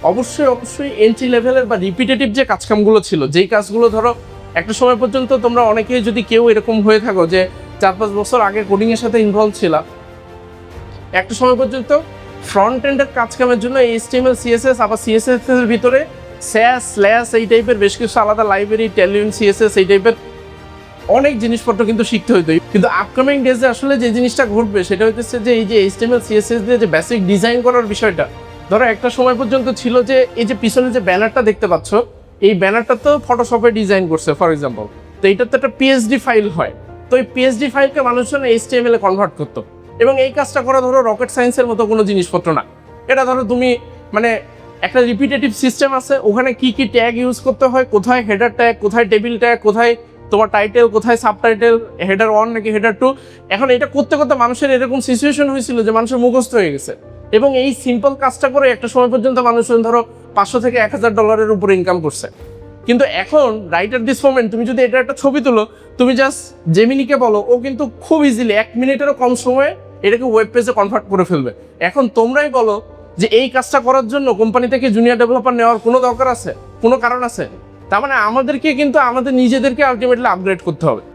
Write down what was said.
অবশ্যই এন্ট্রি লেভেলের বা রিপিটেটিভ যে কাজকামগুলো ছিল, যেই কাজগুলো ধরো একটা সময় পর্যন্ত তোমরা অনেকেই যদি কেউ এরকম হয়ে থাকো যে 4-5 বছর আগে কোডিংয়ের সাথে ইনভলভ ছিল, একটা সময় পর্যন্ত ফ্রন্ট এন্ডের কাজকামের জন্য HTML CSS আবার CSS এর ভিতরে স্যাস স্ল্যাশ এই টাইপের বেশ কিছু আলাদা লাইব্রেরি, টেলিউন CSS এই টাইপের অনেক জিনিসপত্র কিন্তু শিখতে হইতো। কিন্তু আপকামিং ডেজে আসলে যে জিনিসটা ঘটবে সেটা হচ্ছে যে এই যে HTML CSS দিয়ে যে বেসিক ডিজাইন করার বিষয়টা, ধরো একটা সময় পর্যন্ত ছিল যে এই যে পিছনে যে ব্যানারটা দেখতে পাচ্ছ, এই ব্যানারটা তো ফটোশপে ডিজাইন করছে ফর এক্সাম্পল, তো এটা তো একটা PSD ফাইল হয়, তো এই PSD ফাইলকে মানুষজন HTML এ কনভার্ট করতো। এবং এই কাজটা করা ধরো রকেট সায়েন্সের মতো কোনো জিনিসপত্র না। এটা ধরো তুমি মানে একটা রিপিটেটিভ সিস্টেম আছে, ওখানে কি কি ট্যাগ ইউজ করতে হয়, কোথায় হেডার ট্যাগ, কোথায় টেবিল ট্যাগ, কোথায় তোমার টাইটেল, কোথায় সাবটাইটেল, হেডার 1 নাকি হেডার 2। এখন এটা করতে করতে মানুষের এরকম সিচুয়েশন হয়েছিল যে মানুষের মুখস্থ হয়ে গেছে, এবং এই সিম্পল কাজটা করে একটা সময় পর্যন্ত মানুষজন ধরো $500 থেকে $1000 উপরে ইনকাম করছে। কিন্তু এখন রাইট এট দিস মোমেন্ট তুমি যদি এটা একটা ছবি তুলো, তুমি জাস্ট জেমিনিকে বলো, ও কিন্তু খুব ইজিলি 1 মিনিটেরও কম সময়ে এটাকে ওয়েব পেজে কনভার্ট করে ফেলবে। এখন তোমরাই বলো যে এই কাজটা করার জন্য কোম্পানি থেকে জুনিয়র ডেভেলপার নেওয়ার কোনো দরকার আছে, কোনো কারণ আছে? তার মানে আমাদেরকে কিন্তু আমাদের নিজেদেরকে আলটিমেটলি আপগ্রেড করতে হবে।